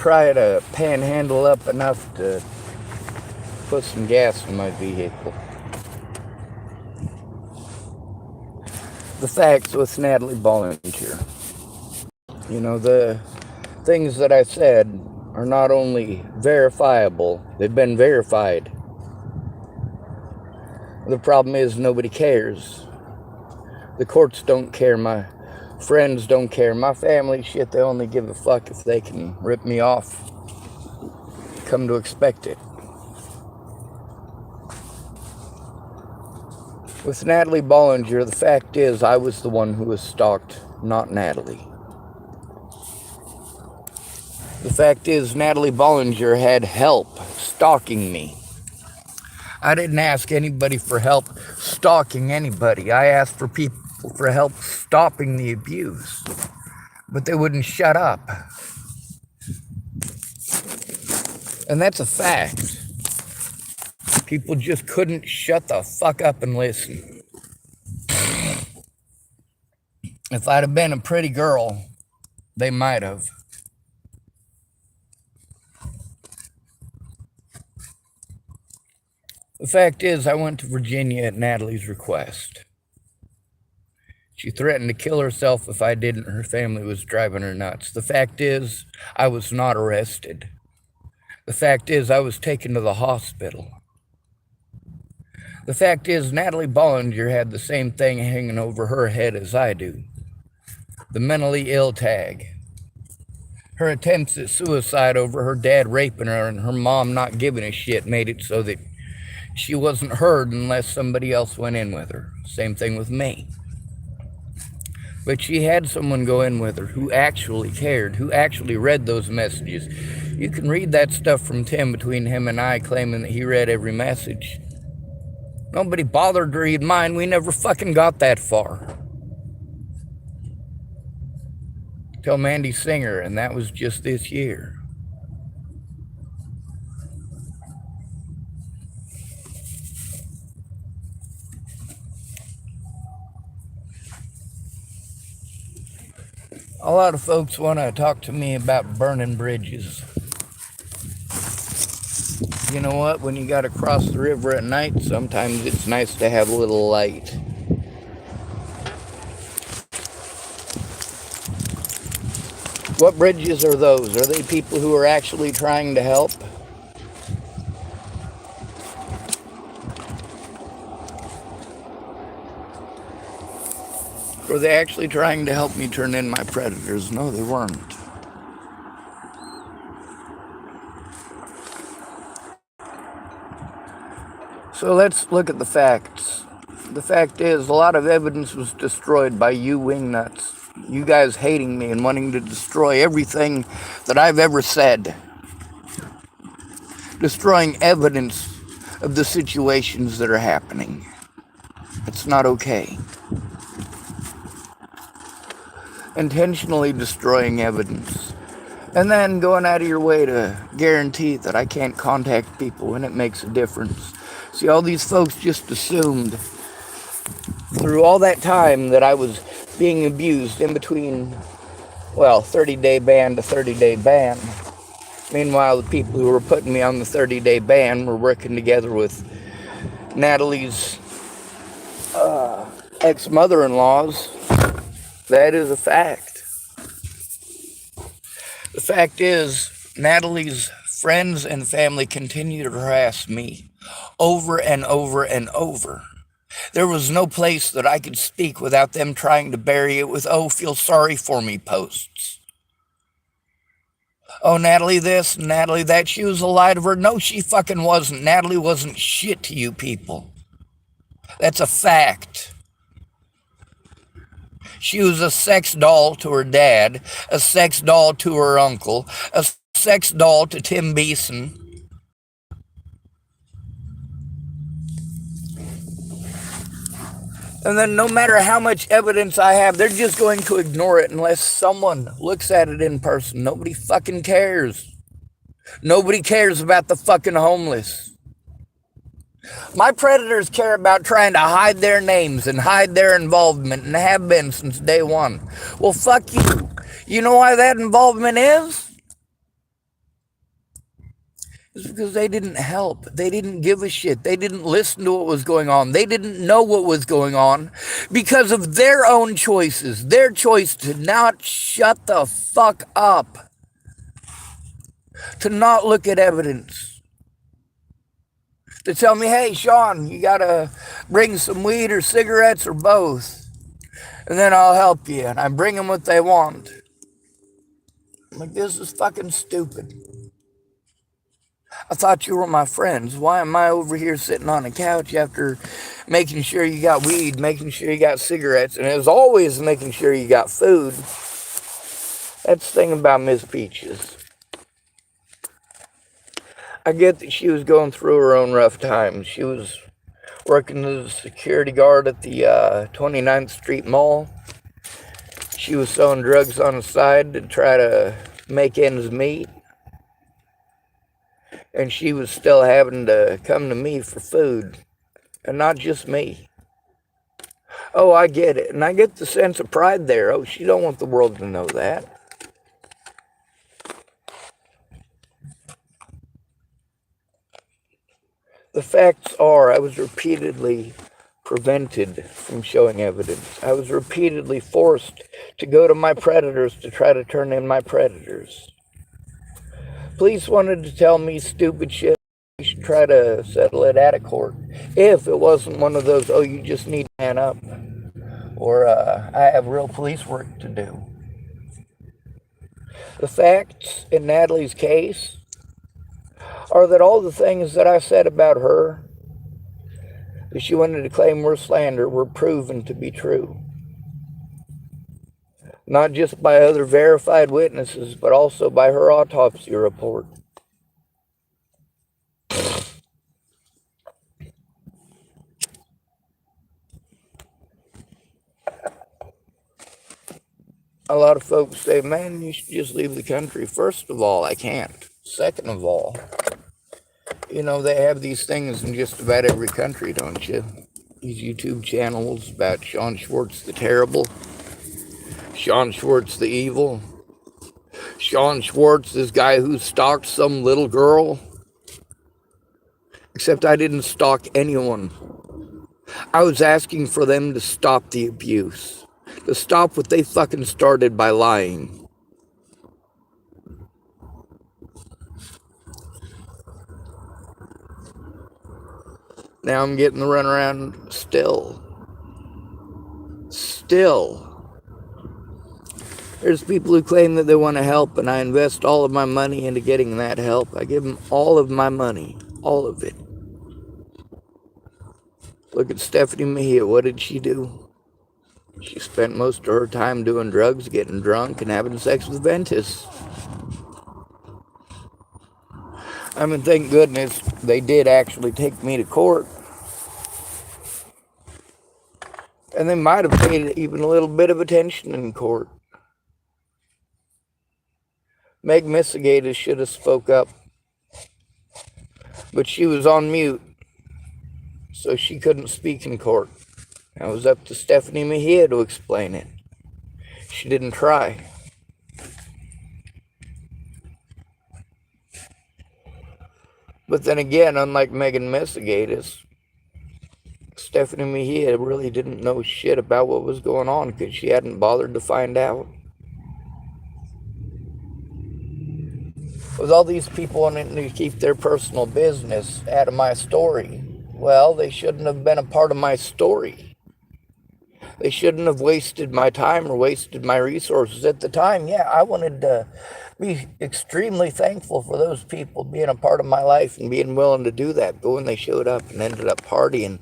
try to panhandle up enough to put some gas in my vehicle. The facts with Natalie Bollinger. You know, the things that I said are not only verifiable, they've been verified. The problem is nobody cares. The courts don't care, my friends don't care, my family, shit, they only give a fuck if they can rip me off. Come to expect it. With Natalie Bollinger, the fact is I was the one who was stalked, not Natalie. The fact is Natalie Bollinger had help stalking me. I didn't ask anybody for help stalking anybody. I asked for people for help stopping the abuse. But they wouldn't shut up. And that's a fact. People just couldn't shut the fuck up and listen. If I'd have been a pretty girl, they might have. The fact is, I went to Virginia at Natalie's request. She threatened to kill herself if I didn't. Her family was driving her nuts. The fact is, I was not arrested. The fact is, I was taken to the hospital. The fact is, Natalie Bollinger had the same thing hanging over her head as I do. The mentally ill tag. Her attempts at suicide over her dad raping her and her mom not giving a shit made it so that she wasn't heard unless somebody else went in with her. Same thing with me. But she had someone go in with her who actually cared, who actually read those messages. You can read that stuff from Tim between him and I claiming that he read every message. Nobody bothered to read mine. We never fucking got that far. Till Mandy Singer, and that was just this year. A lot of folks want to talk to me about burning bridges. You know what? When you got to cross the river at night, sometimes it's nice to have a little light. What bridges are those? Are they people who are actually trying to help? Were they actually trying to help me turn in my predators? No, they weren't. So let's look at the facts. The fact is, a lot of evidence was destroyed by you wingnuts. You guys hating me and wanting to destroy everything that I've ever said. Destroying evidence of the situations that are happening. It's not okay. Intentionally destroying evidence. And then going out of your way to guarantee that I can't contact people when it makes a difference. See, all these folks just assumed through all that time that I was being abused in between, 30-day ban to 30-day ban. Meanwhile, the people who were putting me on the 30-day ban were working together with Natalie's ex-mother-in-laws. That is a fact. The fact is, Natalie's friends and family continue to harass me over and over and over. There was no place that I could speak without them trying to bury it with, "Oh, feel sorry for me" posts. Oh, Natalie this, Natalie that, she was a lie to her. No, she fucking wasn't. Natalie wasn't shit to you people. That's a fact. She was a sex doll to her dad, a sex doll to her uncle, a sex doll to Tim Beeson. And then no matter how much evidence I have, they're just going to ignore it unless someone looks at it in person. Nobody fucking cares. Nobody cares about the fucking homeless. My predators care about trying to hide their names and hide their involvement, and have been since day one. Well, fuck you. You know why that involvement is? It's because they didn't help. They didn't give a shit. They didn't listen to what was going on. They didn't know what was going on because of their own choices. Their choice to not shut the fuck up, to not look at evidence, to tell me, hey, Sean, you gotta bring some weed or cigarettes or both, and then I'll help you. And I bring them what they want. I'm like, this is fucking stupid. I thought you were my friends. Why am I over here sitting on a couch after making sure you got weed, making sure you got cigarettes, and as always, making sure you got food? That's the thing about Miss Peaches. I get that she was going through her own rough times. She was working as a security guard at the 29th Street Mall. She was selling drugs on the side to try to make ends meet. And she was still having to come to me for food. And not just me. Oh, I get it. And I get the sense of pride there. Oh, she don't want the world to know that. The facts are, I was repeatedly prevented from showing evidence. I was repeatedly forced to go to my predators to try to turn in my predators. Police wanted to tell me stupid shit. We should try to settle it out of court. If it wasn't one of those, oh, you just need to man up. Or I have real police work to do. The facts in Natalie's case are that all the things that I said about her that she wanted to claim were slander were proven to be true. Not just by other verified witnesses, but also by her autopsy report. A lot of folks say, man, you should just leave the country. First of all, I can't. Second of all, you know, they have these things in just about every country, don't you? These YouTube channels about Sean Schwartz the Terrible, Sean Schwartz the Evil, Sean Schwartz, this guy who stalked some little girl. Except I didn't stalk anyone. I was asking for them to stop the abuse, to stop what they fucking started by lying. Now I'm getting the runaround still. There's people who claim that they want to help, and I invest all of my money into getting that help. I give them all of my money, all of it. Look at Stephanie Mejia. What did she do? She spent most of her time doing drugs, getting drunk, and having sex with Ventus. I mean, thank goodness they did actually take me to court. And they might have paid even a little bit of attention in court. Meg Missigatis should have spoke up. But she was on mute, so she couldn't speak in court. It was up to Stephanie Mejia to explain it. She didn't try. But then again, unlike Megan Missigatis, Stephanie Mejia really didn't know shit about what was going on because she hadn't bothered to find out. With all these people wanting to keep their personal business out of my story, well, they shouldn't have been a part of my story. They shouldn't have wasted my time or wasted my resources. At the time, yeah, I wanted to be extremely thankful for those people being a part of my life and being willing to do that. But when they showed up and ended up partying,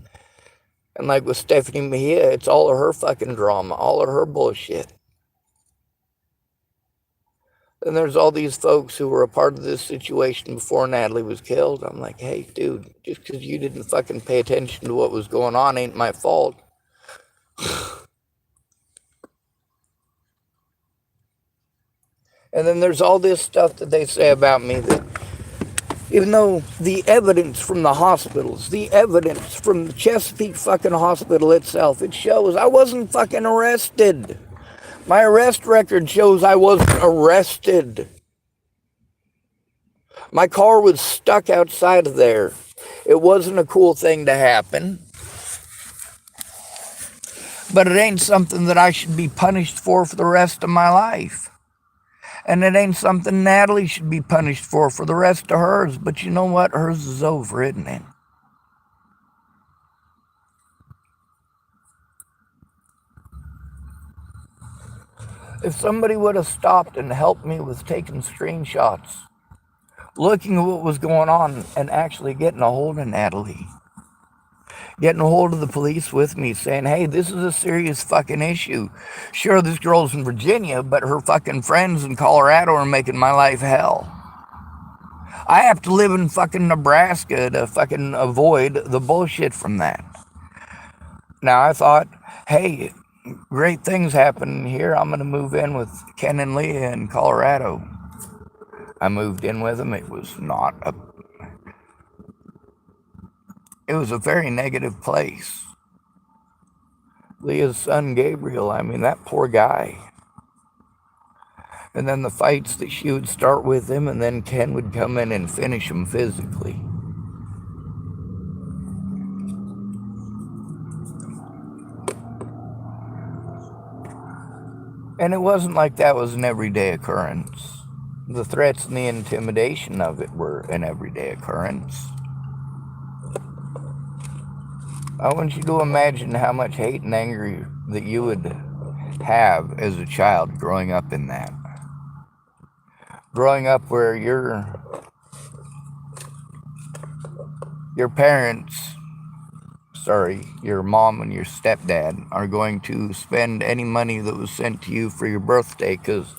and like with Stephanie Mejia, it's all of her fucking drama, all of her bullshit. And there's all these folks who were a part of this situation before Natalie was killed. I'm like, hey, dude, just because you didn't fucking pay attention to what was going on ain't my fault. And then there's all this stuff that they say about me that even though the evidence from the hospitals, the evidence from the Chesapeake fucking hospital itself, it shows I wasn't fucking arrested. My arrest record shows I wasn't arrested. My car was stuck outside of there. It wasn't a cool thing to happen, but it ain't something that I should be punished for the rest of my life. And it ain't something Natalie should be punished for the rest of hers. But you know what? Hers is over, isn't it? If somebody would have stopped and helped me with taking screenshots, looking at what was going on, and actually getting a hold of Natalie, getting a hold of the police with me, saying, hey, this is a serious fucking issue. Sure, this girl's in Virginia, but her fucking friends in Colorado are making my life hell. I have to live in fucking Nebraska to fucking avoid the bullshit from that. Now I thought, hey, great things happen here. I'm going to move in with Ken and Leah in Colorado. I moved in with them. It was a very negative place. Leah's son, Gabriel, I mean, that poor guy. And then the fights that she would start with him, and then Ken would come in and finish him physically. And it wasn't like that was an everyday occurrence. The threats and the intimidation of it were an everyday occurrence. I want you to imagine how much hate and anger that you would have as a child growing up in that. Growing up where your parents, your mom and your stepdad are going to spend any money that was sent to you for your birthday because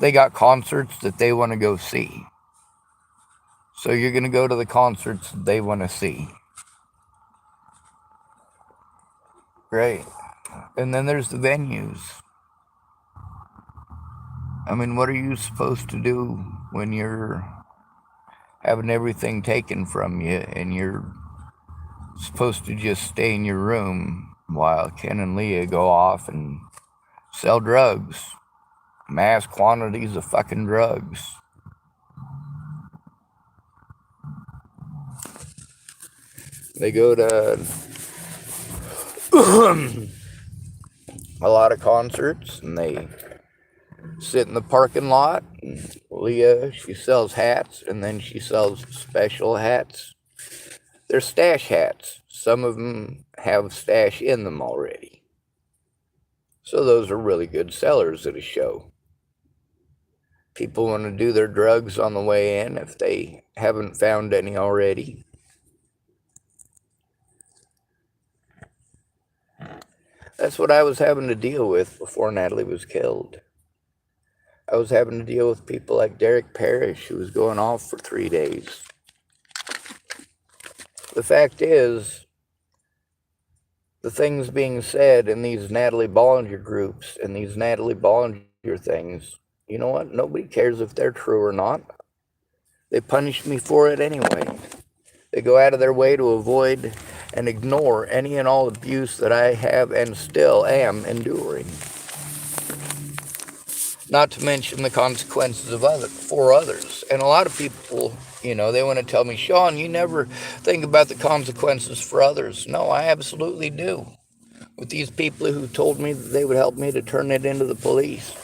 they got concerts that they want to go see. So you're going to go to the concerts that they want to see. Great. And then there's the venues. I mean, what are you supposed to do when you're having everything taken from you and you're supposed to just stay in your room while Ken and Leah go off and sell drugs, mass quantities of fucking drugs? They go to a lot of concerts and they sit in the parking lot. And Leah, she sells hats, and then she sells special hats. They're stash hats. Some of them have stash in them already. So those are really good sellers at a show. People want to do their drugs on the way in if they haven't found any already. That's what I was having to deal with before Natalie was killed. I was having to deal with people like Derek Parrish, who was going off for 3 days. The fact is, the things being said in these Natalie Bollinger groups and these Natalie Bollinger things, you know what? Nobody cares if they're true or not. They punish me for it anyway. They go out of their way to avoid and ignore any and all abuse that I have and still am enduring. Not to mention the consequences for others. And a lot of people, they want to tell me, Sean, you never think about the consequences for others. No, I absolutely do. With these people who told me that they would help me to turn it into the police,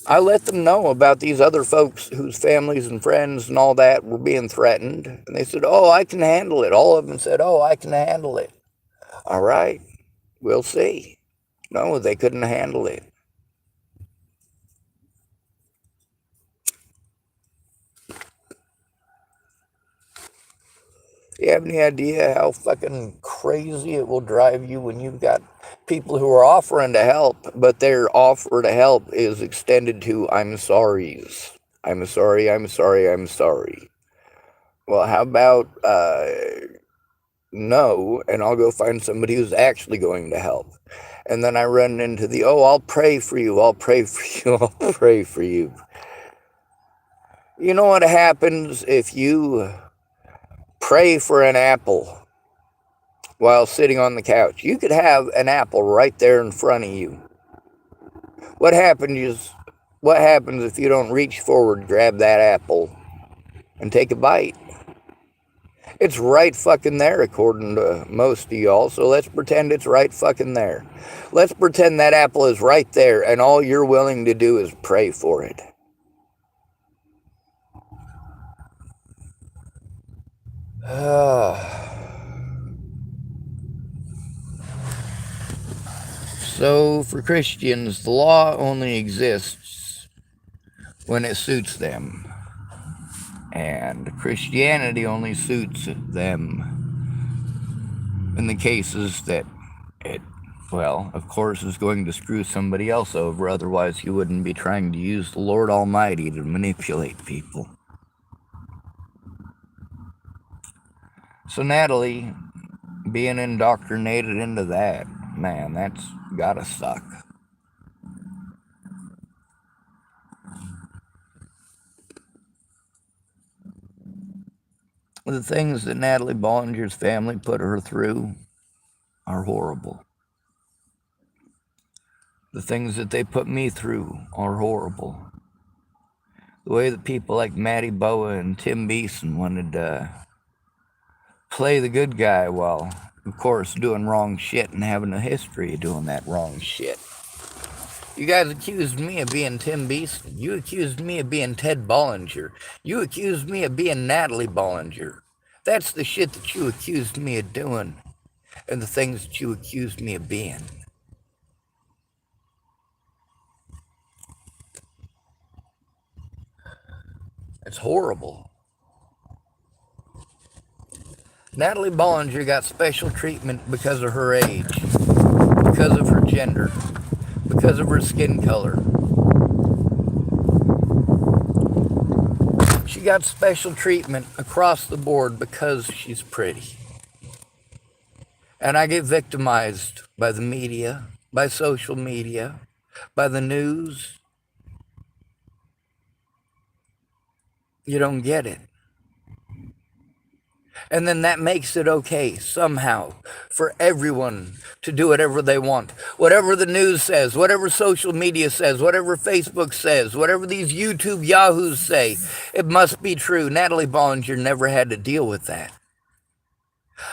I let them know about these other folks whose families and friends and all that were being threatened. And they said, oh, I can handle it. All of them said, oh, I can handle it. All right, we'll see. No, they couldn't handle it. You have any idea how fucking crazy it will drive you when you've got people who are offering to help, but their offer to help is extended to I'm sorry's. I'm sorry, I'm sorry, I'm sorry. Well, how about no, and I'll go find somebody who's actually going to help. And then I run into I'll pray for you, I'll pray for you, I'll pray for you. You know what happens if you pray for an apple while sitting on the couch? You could have an apple right there in front of you. What happens if you don't reach forward, grab that apple, and take a bite. It's right fucking there according to most of y'all, so let's pretend it's right fucking there. Let's pretend that apple is right there and all you're willing to do is pray for it. So for Christians, the law only exists when it suits them. And Christianity only suits them in the cases that it, well, of course, is going to screw somebody else over. Otherwise, you wouldn't be trying to use the Lord Almighty to manipulate people. So Natalie, being indoctrinated into that, man, that's gotta suck. The things that Natalie Bollinger's family put her through are horrible. The things that they put me through are horrible. The way that people like Matty Boa and Tim Beeson wanted to play the good guy while, of course, doing wrong shit and having a history of doing that wrong shit. You guys accused me of being Tim Beeson. You accused me of being Ted Bollinger. You accused me of being Natalie Bollinger. That's the shit that you accused me of doing and the things that you accused me of being. It's horrible. Natalie Bollinger got special treatment because of her age, because of her gender, because of her skin color. She got special treatment across the board because she's pretty. And I get victimized by the media, by social media, by the news. You don't get it. And then that makes it okay, somehow, for everyone to do whatever they want. Whatever the news says, whatever social media says, whatever Facebook says, whatever these YouTube yahoos say, it must be true. Natalie Bollinger never had to deal with that.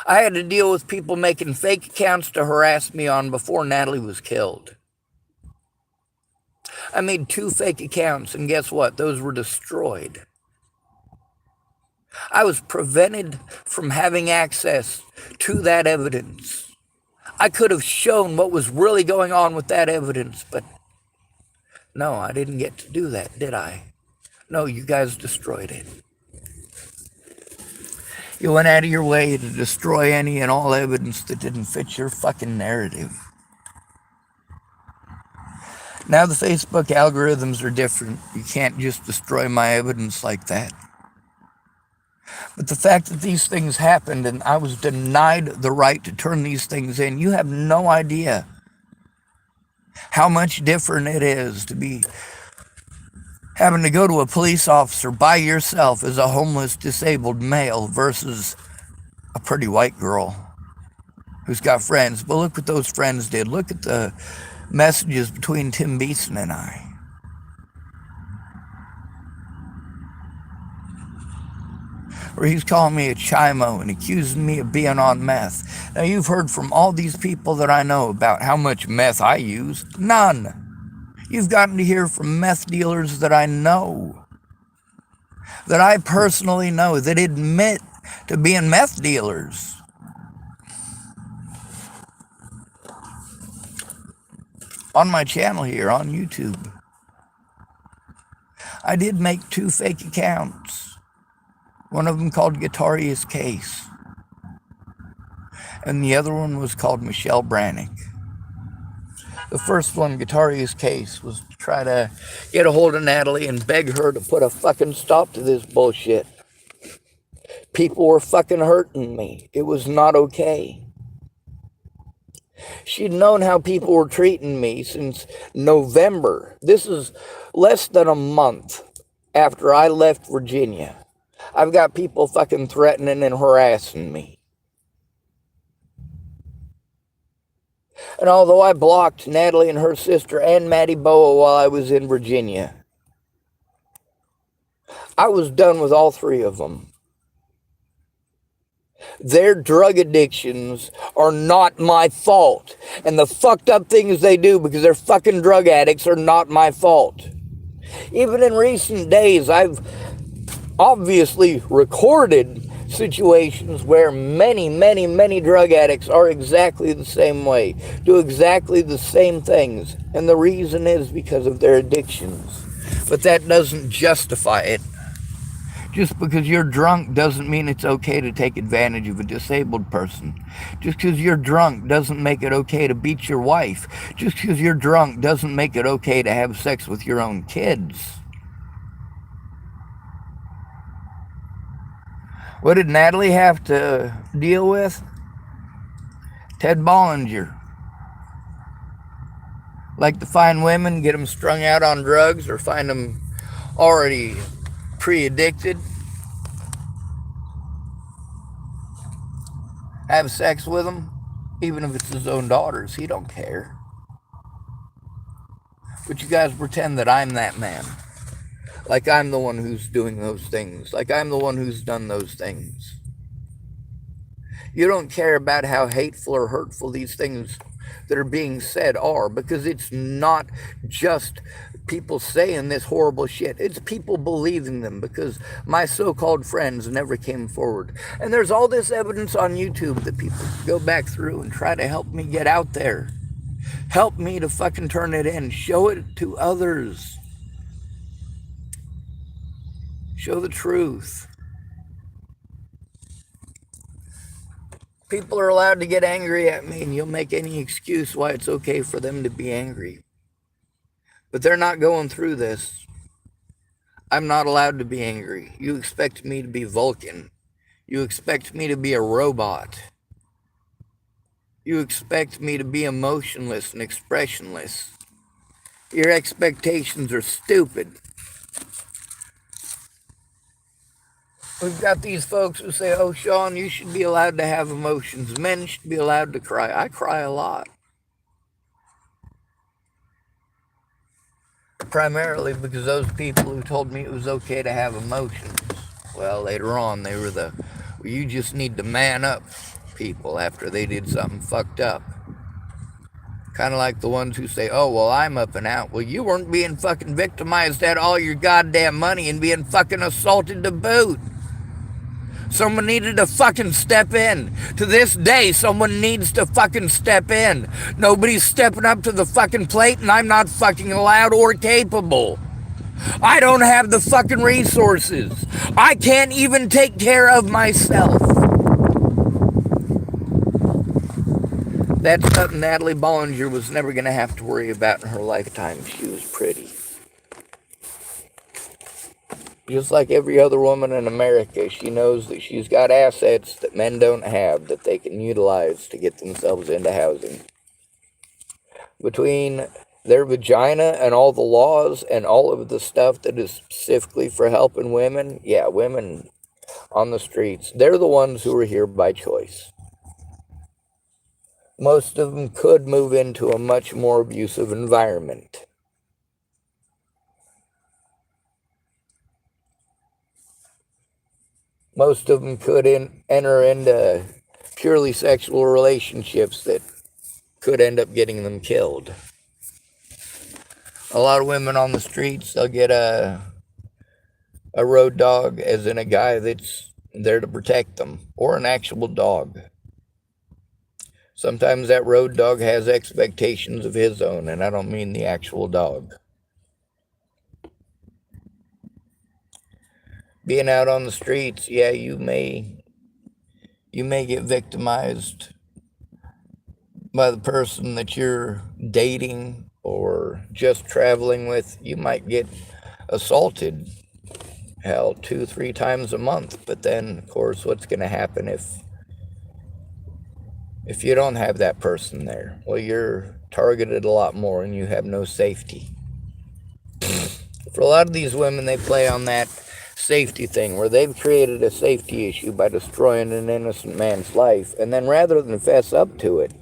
I had to deal with people making fake accounts to harass me on before Natalie was killed. I made 2 fake accounts, and guess what? Those were destroyed. I was prevented from having access to that evidence. I could have shown what was really going on with that evidence, but no, I didn't get to do that, did I? No, you guys destroyed it. You went out of your way to destroy any and all evidence that didn't fit your fucking narrative. Now the Facebook algorithms are different. You can't just destroy my evidence like that. But the fact that these things happened and I was denied the right to turn these things in, you have no idea how much different it is to be having to go to a police officer by yourself as a homeless, disabled male versus a pretty white girl who's got friends. But look what those friends did. Look at the messages between Tim Beeson and I. Where he's calling me a chimo and accusing me of being on meth. Now, you've heard from all these people that I know about how much meth I use. None. You've gotten to hear from meth dealers that I know, that I personally know, that admit to being meth dealers. On my channel here on YouTube. I did make 2 fake accounts. One of them called Guitaria's Case. And the other one was called Michelle Brannick. The first one, Guitaria's Case, was to try to get a hold of Natalie and beg her to put a fucking stop to this bullshit. People were fucking hurting me. It was not okay. She'd known how people were treating me since November. This is less than a month after I left Virginia. I've got people fucking threatening and harassing me. And although I blocked Natalie and her sister and Matty Boa while I was in Virginia, I was done with all three of them. Their drug addictions are not my fault. And the fucked up things they do because they're fucking drug addicts are not my fault. Even in recent days, I've obviously recorded situations where many drug addicts are exactly the same way, do exactly the same things. And the reason is because of their addictions. But that doesn't justify it. Just because you're drunk doesn't mean it's okay to take advantage of a disabled person. Just because you're drunk doesn't make it okay to beat your wife. Just because you're drunk doesn't make it okay to have sex with your own kids. What did Natalie have to deal with? Ted Bollinger. Like to find women, get them strung out on drugs, or find them already pre-addicted, have sex with them, even if it's his own daughters. He don't care. But you guys pretend that I'm that man. Like I'm the one who's doing those things. Like I'm the one who's done those things. You don't care about how hateful or hurtful these things that are being said are, because it's not just people saying this horrible shit. It's people believing them, because my so-called friends never came forward. And there's all this evidence on YouTube that people go back through and try to help me get out there. Help me to fucking turn it in. Show it to others. Show the truth. People are allowed to get angry at me, and you'll make any excuse why it's okay for them to be angry. But they're not going through this. I'm not allowed to be angry. You expect me to be Vulcan. You expect me to be a robot. You expect me to be emotionless and expressionless. Your expectations are stupid. We've got these folks who say, oh, Sean, you should be allowed to have emotions. Men should be allowed to cry. I cry a lot. Primarily because those people who told me it was okay to have emotions, well, later on, they were the, well, you just need to man up people after they did something fucked up. Kind of like the ones who say, oh, well, I'm up and out. Well, you weren't being fucking victimized at all your goddamn money and being fucking assaulted to boot. Someone needed to fucking step in. To this day, someone needs to fucking step in. Nobody's stepping up to the fucking plate, and I'm not fucking allowed or capable. I don't have the fucking resources. I can't even take care of myself. That's something Natalie Bollinger was never going to have to worry about in her lifetime. She was pretty. Just like every other woman in America, she knows that she's got assets that men don't have that they can utilize to get themselves into housing. Between their vagina and all the laws and all of the stuff that is specifically for helping women, yeah, women on the streets, they're the ones who are here by choice. Most of them could move into a much more abusive environment. Most of them could enter into purely sexual relationships that could end up getting them killed. A lot of women on the streets, they'll get a road dog, as in a guy that's there to protect them, or an actual dog. Sometimes that road dog has expectations of his own, and I don't mean the actual dog. Being out on the streets, yeah, you may get victimized by the person that you're dating or just traveling with. You might get assaulted, hell, 2-3 times a month. But then, of course, what's going to happen if you don't have that person there? Well, you're targeted a lot more, and you have no safety. For a lot of these women, they play on that safety thing where they've created a safety issue by destroying an innocent man's life, and then rather than fess up to it,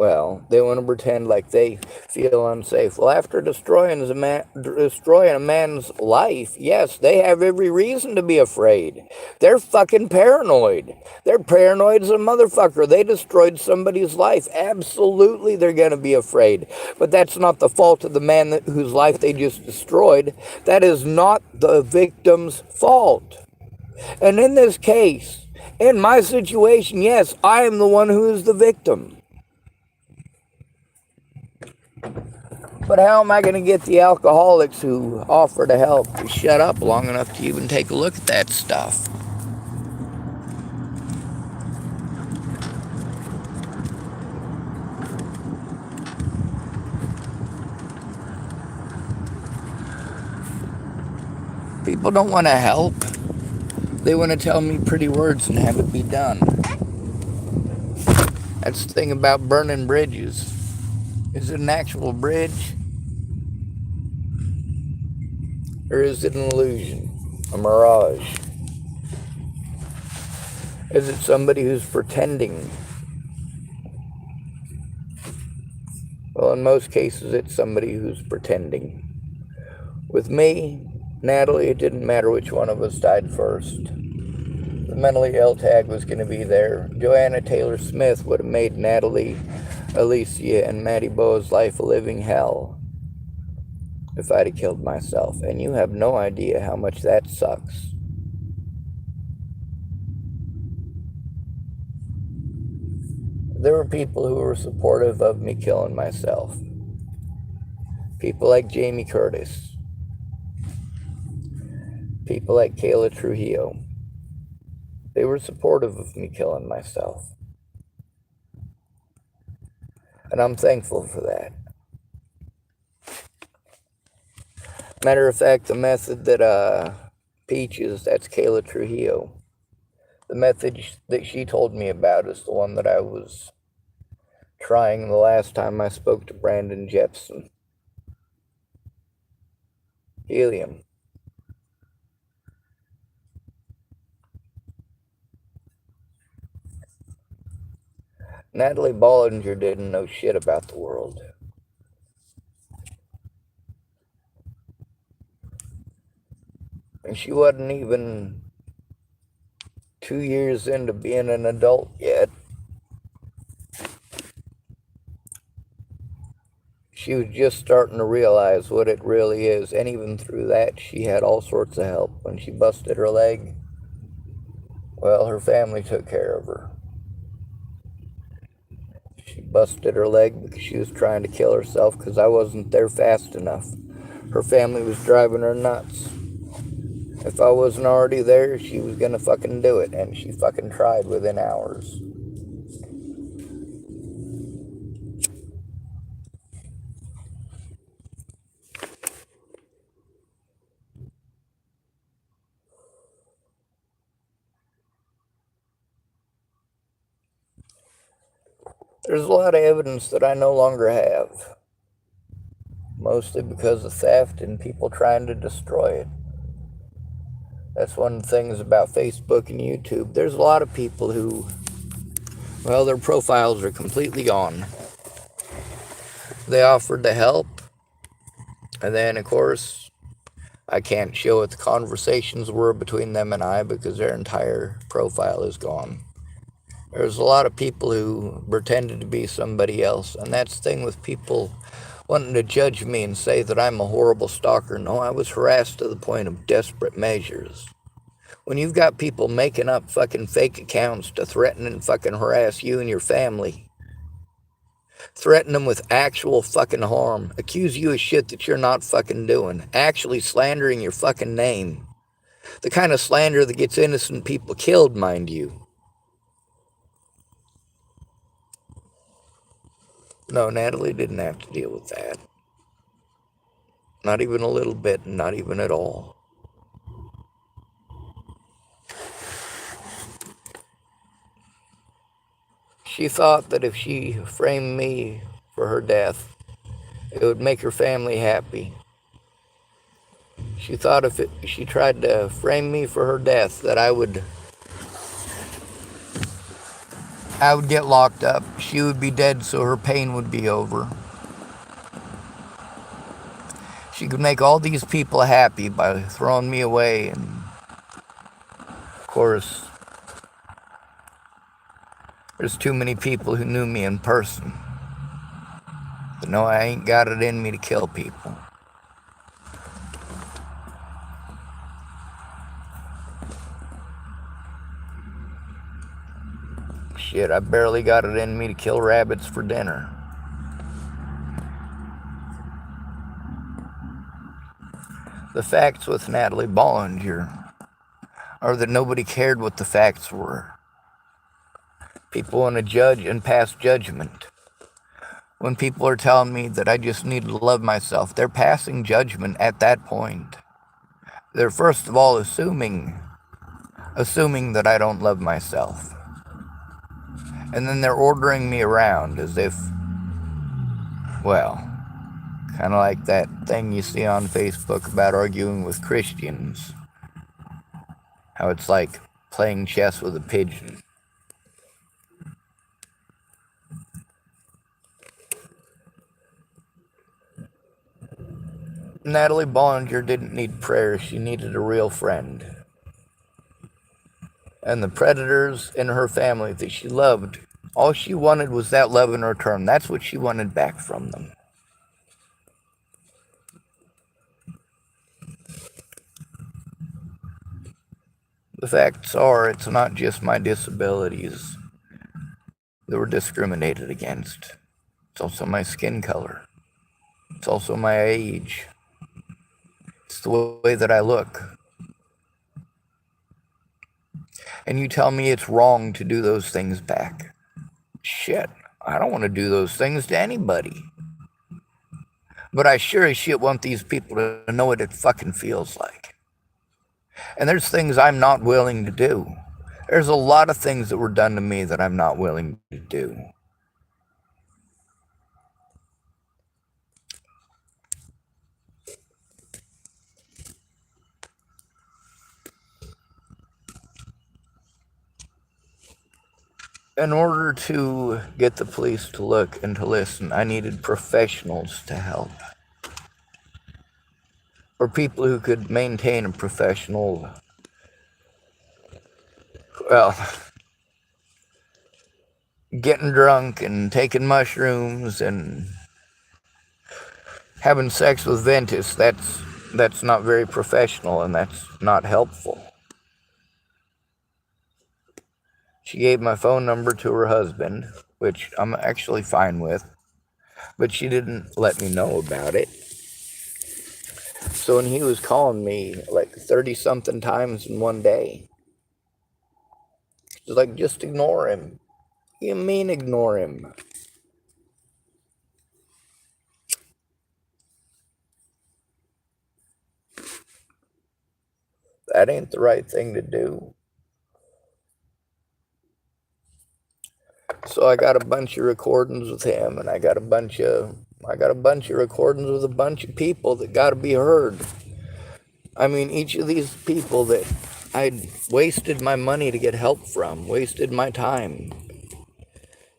Well, they want to pretend like they feel unsafe. Well, after destroying a man's life, yes, they have every reason to be afraid. They're fucking paranoid. They're paranoid as a motherfucker. They destroyed somebody's life. Absolutely, they're going to be afraid. But that's not the fault of the man whose life they just destroyed. That is not the victim's fault. And in this case, in my situation, yes, I am the one who is the victim. But how am I going to get the alcoholics who offer to help to shut up long enough to even take a look at that stuff? People don't want to help. They want to tell me pretty words and have it be done. That's the thing about burning bridges. Is it an actual bridge? Or is it an illusion? A mirage? Is it somebody who's pretending? Well, in most cases, it's somebody who's pretending. With me, Natalie, it didn't matter which one of us died first. The mentally ill tag was going to be there. Joanna Taylor Smith would have made Natalie, Alicia, and Maddie Bowe's life a living hell if I'd have killed myself. And you have no idea how much that sucks. There were people who were supportive of me killing myself. People like Jamie Curtis. People like Kayla Trujillo. They were supportive of me killing myself. And I'm thankful for that. Matter of fact, the method that Peaches, that's Kayla Trujillo, the method that she told me about is the one that I was trying the last time I spoke to Brandon Jepson. Helium. Natalie Bollinger didn't know shit about the world. And she wasn't even 2 years into being an adult yet. She was just starting to realize what it really is. And even through that, she had all sorts of help. When she busted her leg, well, her family took care of her. She busted her leg because she was trying to kill herself because I wasn't there fast enough. Her family was driving her nuts. If I wasn't already there, she was gonna fucking do it, and she fucking tried within hours. There's a lot of evidence that I no longer have. Mostly because of theft and people trying to destroy it. That's one of the things about Facebook and YouTube. There's a lot of people who, well, their profiles are completely gone. They offered to help, and then, of course, I can't show what the conversations were between them and I because their entire profile is gone. There's a lot of people who pretended to be somebody else, and that's the thing with people wanting to judge me and say that I'm a horrible stalker. No, I was harassed to the point of desperate measures. When you've got people making up fucking fake accounts to threaten and fucking harass you and your family, threaten them with actual fucking harm, accuse you of shit that you're not fucking doing, actually slandering your fucking name, the kind of slander that gets innocent people killed, mind you. No, Natalie didn't have to deal with that. Not even a little bit, not even at all. She thought that if she framed me for her death, it would make her family happy. She thought if she tried to frame me for her death, that I I would get locked up. She would be dead, so her pain would be over. She could make all these people happy by throwing me away, and of course, there's too many people who knew me in person. But no, I ain't got it in me to kill people. Shit, I barely got it in me to kill rabbits for dinner. The facts with Natalie Bollinger are that nobody cared what the facts were. People want to judge and pass judgment. When people are telling me that I just need to love myself, they're passing judgment at that point. They're first of all assuming that I don't love myself. And then they're ordering me around as if, well, kind of like that thing you see on Facebook about arguing with Christians. How it's like playing chess with a pigeon. Natalie Bollinger didn't need prayer, she needed a real friend. And the predators in her family that she loved, all she wanted was that love in return. That's what she wanted back from them. The facts are, it's not just my disabilities that were discriminated against. It's also my skin color. It's also my age. It's the way that I look. And you tell me it's wrong to do those things back. Shit, I don't want to do those things to anybody. But I sure as shit want these people to know what it fucking feels like. And there's things I'm not willing to do. There's a lot of things that were done to me that I'm not willing to do. In order to get the police to look and to listen, I needed professionals to help. Or people who could maintain a professional, well, getting drunk and taking mushrooms and having sex with Ventus, that's not very professional and that's not helpful. She gave my phone number to her husband, which I'm actually fine with, but she didn't let me know about it. So when he was calling me like 30-something times in one day, she's like, just ignore him. You mean ignore him? That ain't the right thing to do. So I got a bunch of recordings with him, and I got a bunch of recordings with a bunch of people that got to be heard. I mean, each of these people that I'd wasted my money to get help from, wasted my time.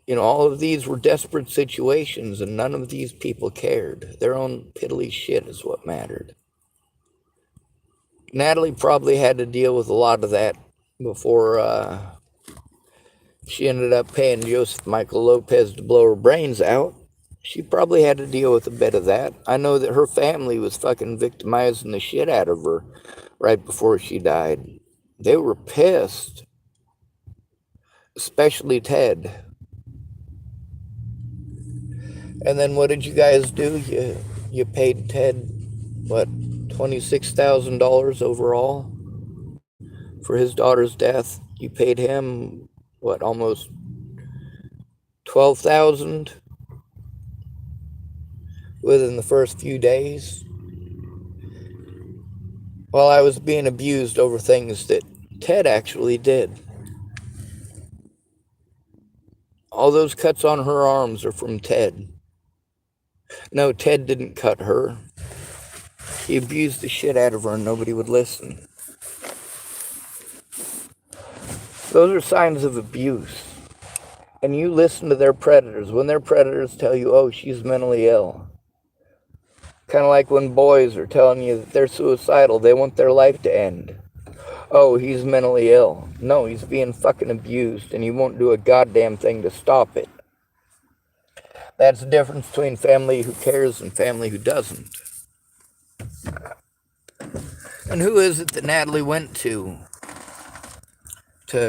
You know, all of these were desperate situations, and none of these people cared. Their own piddly shit is what mattered. Natalie probably had to deal with a lot of that before she ended up paying Joseph Michael Lopez to blow her brains out. She probably had to deal with a bit of that. I know that her family was fucking victimizing the shit out of her right before she died. They were pissed. Especially Ted. And then what did you guys do? You paid Ted, what, $26,000 overall for his daughter's death? You paid him, what, almost $12,000 within the first few days? While I was being abused over things that Ted actually did. All those cuts on her arms are from Ted. No, Ted didn't cut her. He abused the shit out of her and nobody would listen. Those are signs of abuse. and you listen to their predators. When their predators tell you, oh, she's mentally ill. Kind of like when boys are telling you that they're suicidal, they want their life to end. Oh, he's mentally ill. No, he's being fucking abused, and you won't do a goddamn thing to stop it. That's the difference between family who cares and family who doesn't. And who is it that Natalie went to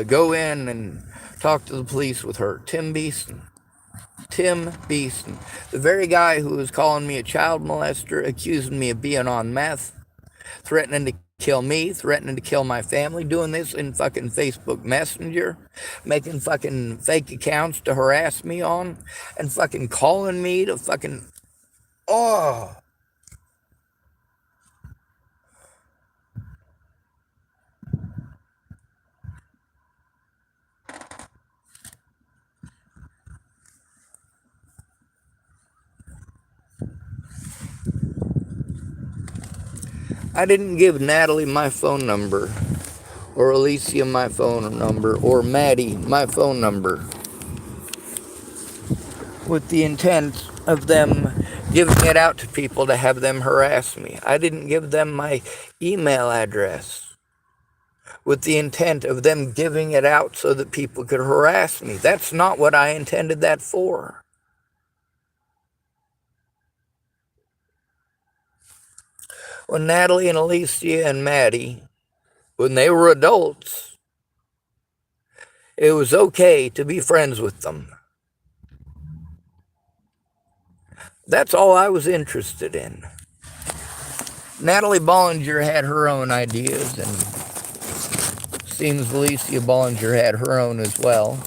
go in and talk to the police with her? Tim Beeson. Tim Beeson. The very guy who was calling me a child molester, accusing me of being on meth, threatening to kill me, threatening to kill my family, doing this in fucking Facebook Messenger, making fucking fake accounts to harass me on, and fucking calling me to fucking, oh. I didn't give Natalie my phone number, or Alicia my phone number, or Maddie my phone number, with the intent of them giving it out to people to have them harass me. I didn't give them my email address with the intent of them giving it out so that people could harass me. That's not what I intended that for. When Natalie and Alicia and Maddie, when they were adults, it was okay to be friends with them. That's all I was interested in. Natalie Bollinger had her own ideas, and seems Alicia Bollinger had her own as well.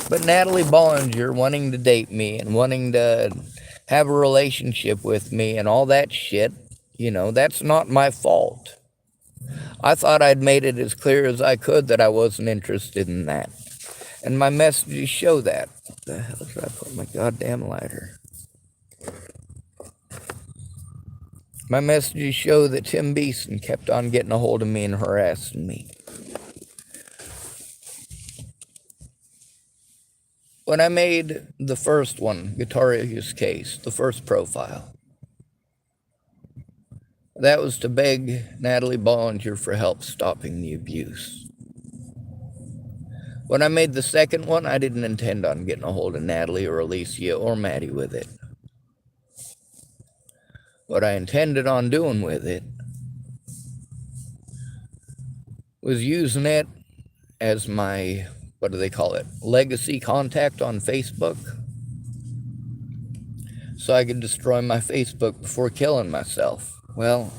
But Natalie Bollinger wanting to date me and wanting to have a relationship with me and all that shit, that's not my fault. I thought I'd made it as clear as I could that I wasn't interested in that. And my messages show that. What the hell did I put my goddamn lighter? My messages show that Tim Beeson kept on getting a hold of me and harassing me. When I made the first one, Guitaria's case, the first profile, that was to beg Natalie Bollinger for help stopping the abuse. When I made the second one, I didn't intend on getting a hold of Natalie or Alicia or Maddie with it. What I intended on doing with it was using it as my, what do they call it, legacy contact on Facebook, so I could destroy my Facebook before killing myself. Well,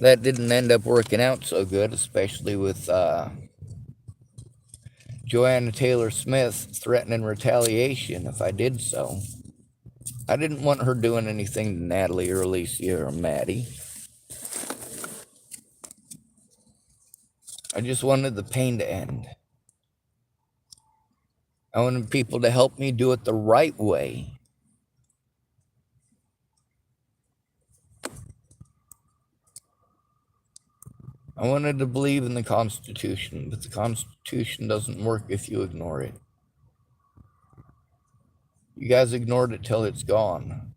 that didn't end up working out so good, especially with Joanna Taylor Smith threatening retaliation if I did so. I didn't want her doing anything to Natalie or Alicia or Maddie. I just wanted the pain to end. I wanted people to help me do it the right way. I wanted to believe in the Constitution, but the Constitution doesn't work if you ignore it. You guys ignored it till it's gone.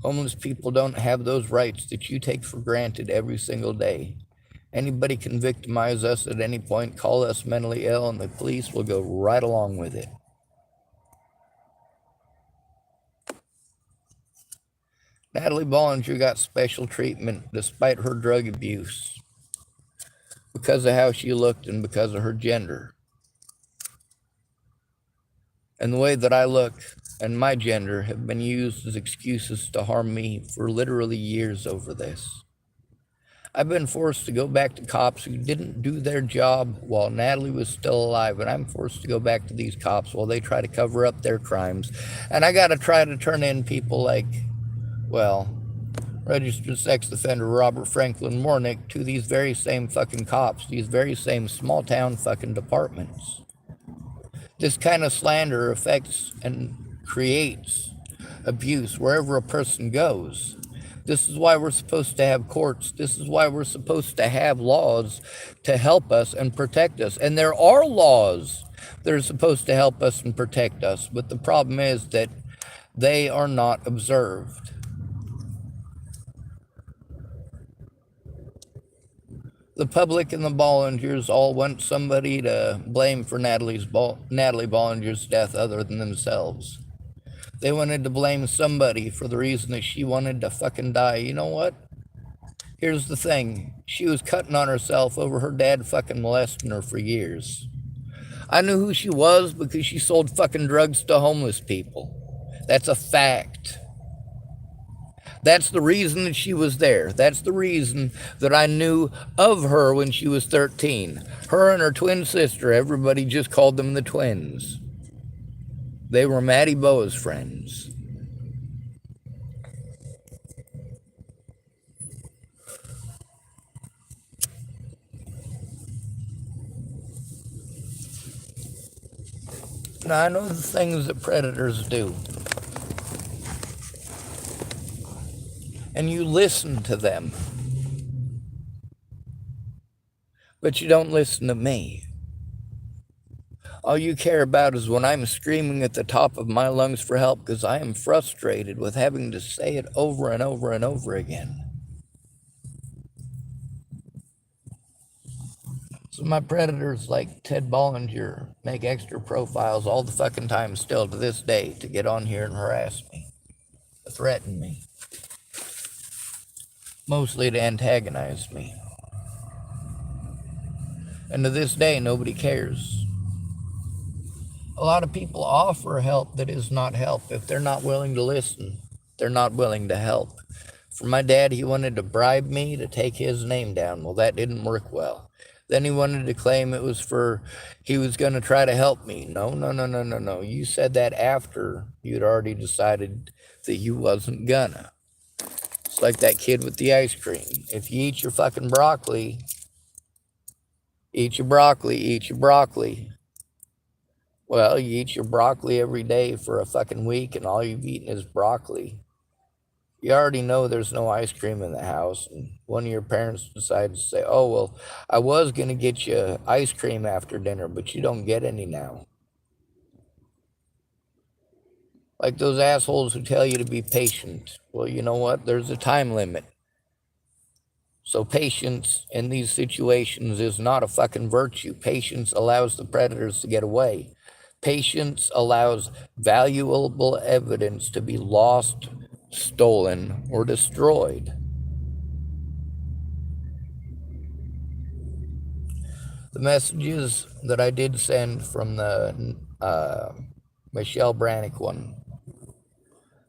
Homeless people don't have those rights that you take for granted every single day. Anybody can victimize us at any point, call us mentally ill, and the police will go right along with it. Natalie Bollinger got special treatment despite her drug abuse because of how she looked and because of her gender. And the way that I look and my gender have been used as excuses to harm me for literally years over this. I've been forced to go back to cops who didn't do their job while Natalie was still alive, and I'm forced to go back to these cops while they try to cover up their crimes. And I got to try to turn in people like, well, registered sex offender Robert Franklin Warnick to these very same fucking cops, these very same small town fucking departments. This kind of slander affects and creates abuse wherever a person goes. This is why we're supposed to have courts. This is why we're supposed to have laws to help us and protect us. And there are laws that are supposed to help us and protect us. But the problem is that they are not observed. The public and the Bollingers all want somebody to blame for Natalie Bollinger's death other than themselves. They wanted to blame somebody for the reason that she wanted to fucking die. You know what? Here's the thing. She was cutting on herself over her dad fucking molesting her for years. I knew who she was because she sold fucking drugs to homeless people. That's a fact. That's the reason that she was there. That's the reason that I knew of her when she was 13. Her and her twin sister, everybody just called them the twins. They were Maddie Boa's friends. Now, I know the things that predators do. And you listen to them. But you don't listen to me. All you care about is when I'm screaming at the top of my lungs for help because I am frustrated with having to say it over and over and over again. So my predators like Ted Bollinger make extra profiles all the fucking time still to this day to get on here and harass me, to threaten me, mostly to antagonize me. And to this day, nobody cares. A lot of people offer help that is not help. If they're not willing to listen, they're not willing to help. For my dad, he wanted to bribe me to take his name down. Well, that didn't work well. Then he wanted to claim it was he was going to try to help me. No. You said that after you'd already decided that you wasn't gonna. It's like that kid with the ice cream. If you eat your fucking broccoli, eat your broccoli. Well, you eat your broccoli every day for a fucking week and all you've eaten is broccoli. You already know there's no ice cream in the house. And one of your parents decides to say, oh, well, I was going to get you ice cream after dinner, but you don't get any now. Like those assholes who tell you to be patient. Well, you know what? There's a time limit. So patience in these situations is not a fucking virtue. Patience allows the predators to get away. Patience allows valuable evidence to be lost, stolen, or destroyed. The messages that I did send from the Michelle Brannick one,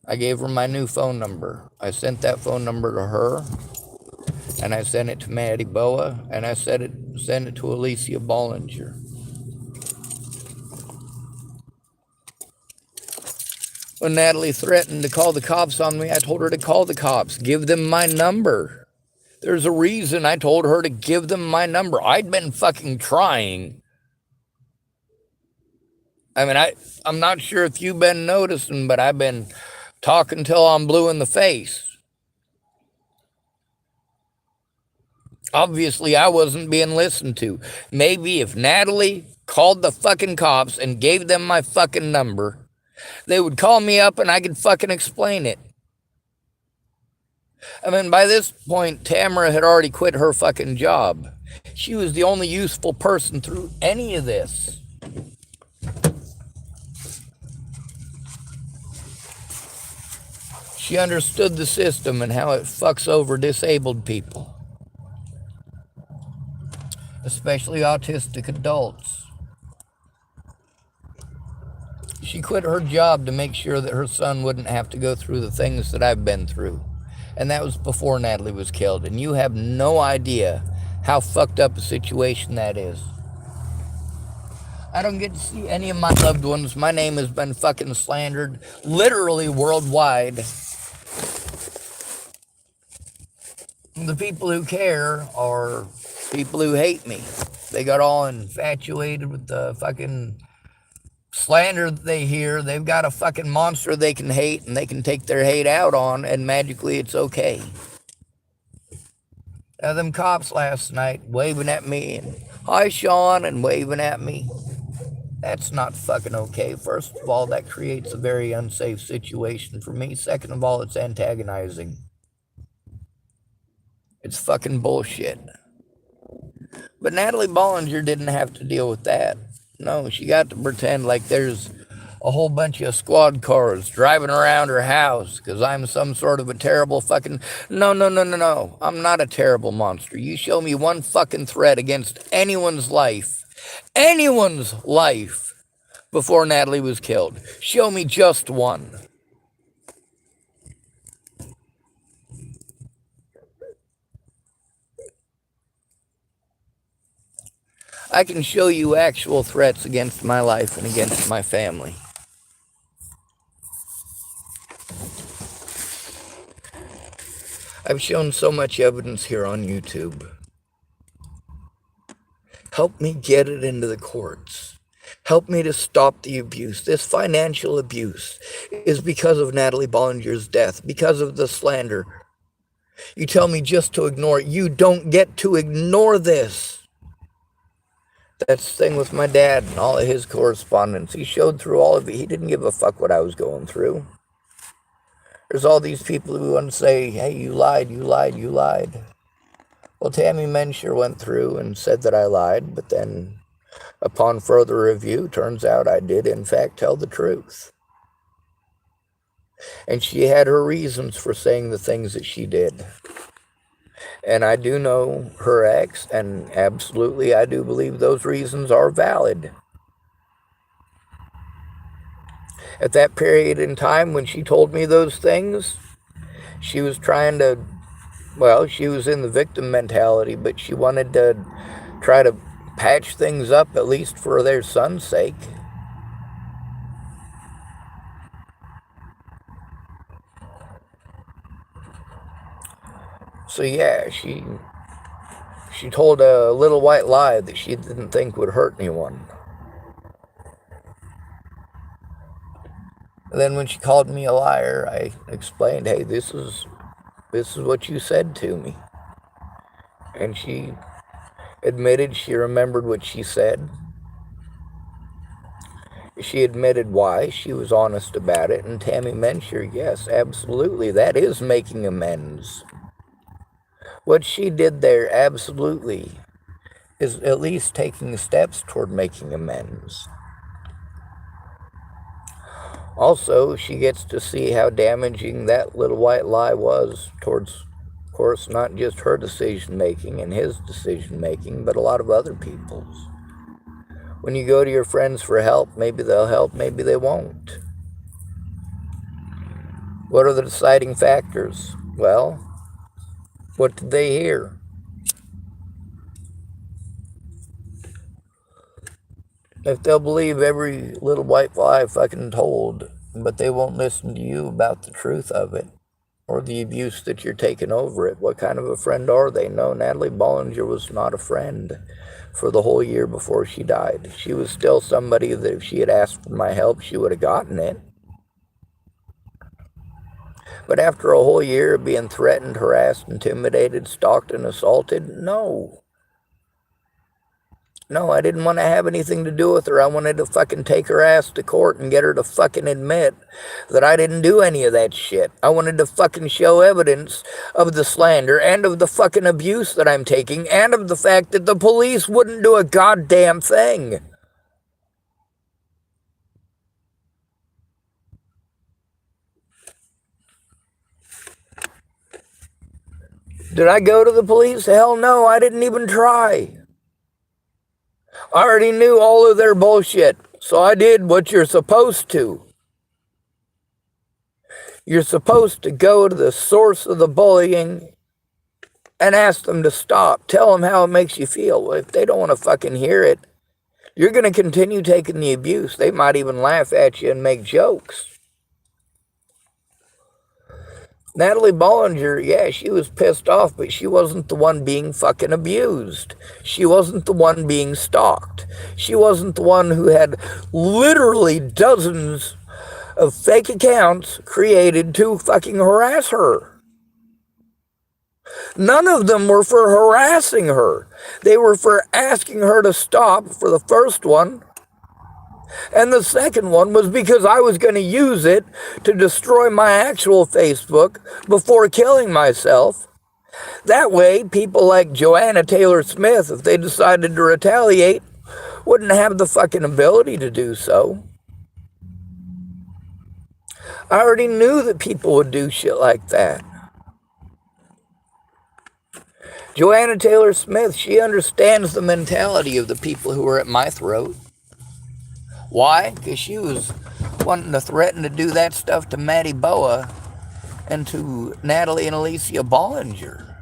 I gave her my new phone number. I sent that phone number to her, and I sent it to Maddie Boa, and I sent it to Alicia Bollinger. When Natalie threatened to call the cops on me, I told her to call the cops. Give them my number. There's a reason I told her to give them my number. I'd been fucking trying. I mean, I'm not sure if you've been noticing, but I've been talking till I'm blue in the face. Obviously, I wasn't being listened to. Maybe if Natalie called the fucking cops and gave them my fucking number, they would call me up and I could fucking explain it. I mean, by this point, Tamara had already quit her fucking job. She was the only useful person through any of this. She understood the system and how it fucks over disabled people, especially autistic adults. She quit her job to make sure that her son wouldn't have to go through the things that I've been through. And that was before Natalie was killed. And you have no idea how fucked up a situation that is. I don't get to see any of my loved ones. My name has been fucking slandered literally worldwide. The people who care are people who hate me. They got all infatuated with the fucking slander that they hear, they've got a fucking monster they can hate and they can take their hate out on, and magically it's okay. Now, them cops last night waving at me and, hi, Sean, and waving at me. That's not fucking okay. First of all, that creates a very unsafe situation for me. Second of all, it's antagonizing. It's fucking bullshit. But Natalie Bollinger didn't have to deal with that. No, she got to pretend like there's a whole bunch of squad cars driving around her house because I'm some sort of a terrible fucking... No, no, no, no, no. I'm not a terrible monster. You show me one fucking threat against anyone's life, before Natalie was killed. Show me just one. I can show you actual threats against my life and against my family. I've shown so much evidence here on YouTube. Help me get it into the courts. Help me to stop the abuse. This financial abuse is because of Natalie Bollinger's death, because of the slander. You tell me just to ignore it. You don't get to ignore this. That's the thing with my dad and all of his correspondence. He showed through all of it. He didn't give a fuck what I was going through. There's all these people who want to say, hey, you lied, you lied, you lied. Well, Tammy Mensher went through and said that I lied, but then upon further review, turns out I did, in fact, tell the truth. And she had her reasons for saying the things that she did. And I do know her ex, and absolutely I do believe those reasons are valid. At that period in time when she told me those things, she was trying to, well, she was in the victim mentality, but she wanted to try to patch things up, at least for their son's sake. So yeah, she told a little white lie that she didn't think would hurt anyone. And then when she called me a liar, I explained, hey, this is what you said to me. And she admitted she remembered what she said. She admitted why. She was honest about it. And Tammy Mensher, yes, absolutely, that is making amends. What she did there, absolutely, is at least taking steps toward making amends. Also, she gets to see how damaging that little white lie was towards, of course, not just her decision-making and his decision-making, but a lot of other people's. When you go to your friends for help, maybe they'll help, maybe they won't. What are the deciding factors? Well, what did they hear? If they'll believe every little white lie fucking told, but they won't listen to you about the truth of it, or the abuse that you're taking over it, what kind of a friend are they? No, Natalie Bollinger was not a friend for the whole year before she died. She was still somebody that if she had asked for my help, she would have gotten it. But after a whole year of being threatened, harassed, intimidated, stalked, and assaulted, no. No, I didn't want to have anything to do with her. I wanted to fucking take her ass to court and get her to fucking admit that I didn't do any of that shit. I wanted to fucking show evidence of the slander and of the fucking abuse that I'm taking and of the fact that the police wouldn't do a goddamn thing. Did I go to the police? Hell no, I didn't even try. I already knew all of their bullshit, so I did what you're supposed to. You're supposed to go to the source of the bullying and ask them to stop. Tell them how it makes you feel. Well, if they don't want to fucking hear it, you're going to continue taking the abuse. They might even laugh at you and make jokes. Natalie Bollinger, yeah, she was pissed off, but she wasn't the one being fucking abused. She wasn't the one being stalked. She wasn't the one who had literally dozens of fake accounts created to fucking harass her. None of them were for harassing her. They were for asking her to stop for the first one. And the second one was because I was going to use it to destroy my actual Facebook before killing myself. That way, people like Joanna Taylor Smith, if they decided to retaliate, wouldn't have the fucking ability to do so. I already knew that people would do shit like that. Joanna Taylor Smith, she understands the mentality of the people who are at my throat. Why? Because she was wanting to threaten to do that stuff to Maddie Boa and to Natalie and Alicia Bollinger.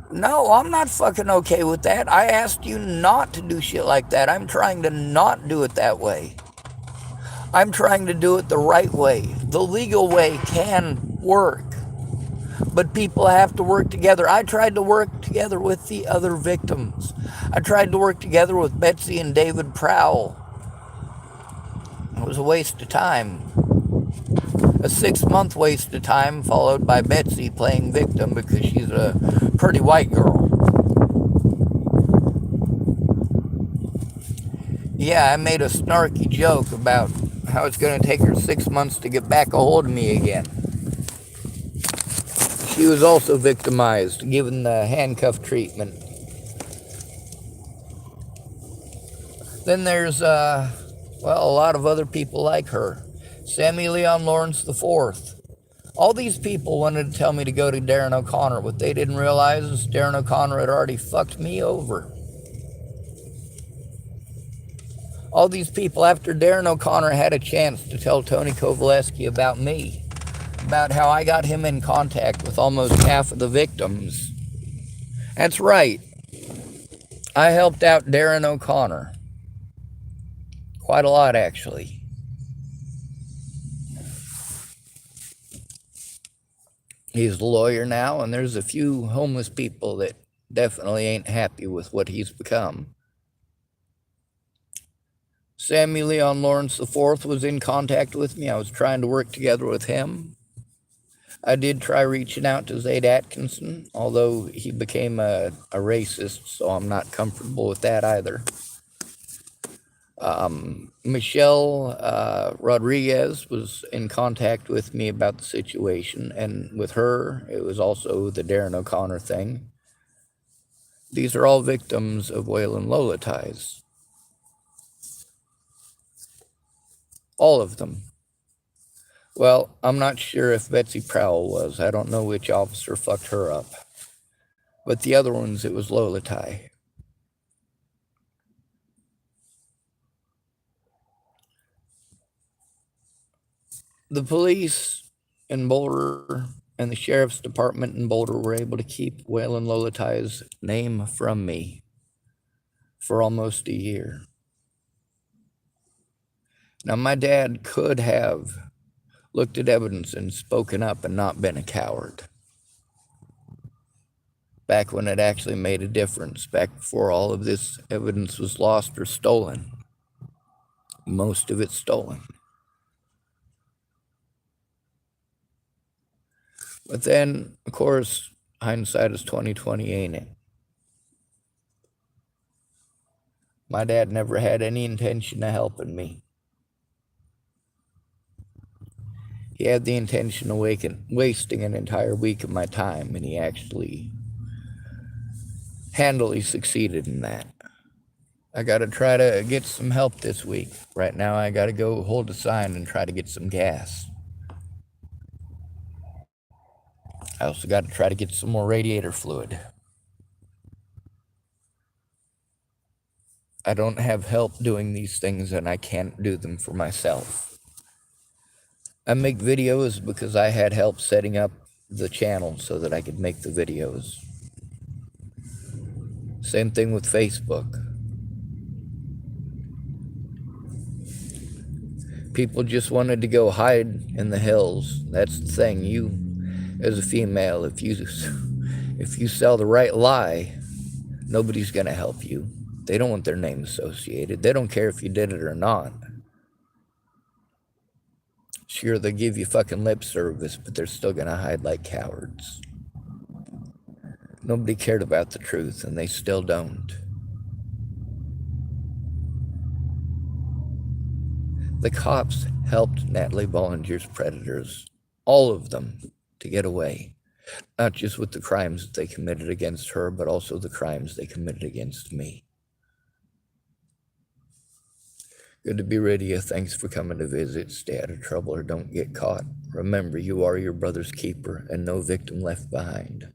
No, I'm not fucking okay with that. I asked you not to do shit like that. I'm trying to not do it that way. I'm trying to do it the right way. The legal way can work, but people have to work together. I tried to work together with the other victims. I tried to work together with Betsy and David Prowell. It was a waste of time. A 6-month waste of time, followed by Betsy playing victim because she's a pretty white girl. Yeah, I made a snarky joke about how it's going to take her 6 months to get back a hold of me again. She was also victimized, given the handcuff treatment. Then there's, a lot of other people like her. Sammy Leon Lawrence IV. All these people wanted to tell me to go to Darren O'Connor. What they didn't realize is Darren O'Connor had already fucked me over. All these people, after Darren O'Connor had a chance to tell Tony Kovaleski about me, about how I got him in contact with almost half of the victims. That's right. I helped out Darren O'Connor. Quite a lot, actually. He's a lawyer now, and there's a few homeless people that definitely ain't happy with what he's become. Sammy Leon Lawrence IV was in contact with me. I was trying to work together with him. I did try reaching out to Zaid Atkinson, although he became a racist, so I'm not comfortable with that either. Michelle Rodriguez was in contact with me about the situation, and with her, it was also the Darren O'Connor thing. These are all victims of Waylon Lola ties. All of them. Well, I'm not sure if Betsy Prowell was. I don't know which officer fucked her up. But the other ones, it was Lola tie. The police in Boulder and the sheriff's department in Boulder were able to keep Waylon Lola tie's name from me for almost a year. Now, my dad could have looked at evidence and spoken up and not been a coward. Back when it actually made a difference, back before all of this evidence was lost or stolen. Most of it stolen. But then, of course, hindsight is 20/20, ain't it? My dad never had any intention of helping me. He had the intention of wasting an entire week of my time, and he actually handily succeeded in that. I got to try to get some help this week. Right now, I got to go hold a sign and try to get some gas. I also got to try to get some more radiator fluid. I don't have help doing these things, and I can't do them for myself. I make videos because I had help setting up the channel so that I could make the videos. Same thing with Facebook. People just wanted to go hide in the hills. That's the thing. You as a female, if you sell the right lie, nobody's going to help you. They don't want their name associated. They don't care if you did it or not. Sure, they give you fucking lip service, but they're still going to hide like cowards. Nobody cared about the truth, and they still don't. The cops helped Natalie Bollinger's predators, all of them, to get away. Not just with the crimes that they committed against her, but also the crimes they committed against me. Good to be with you. Thanks for coming to visit. Stay out of trouble or don't get caught. Remember, you are your brother's keeper and no victim left behind.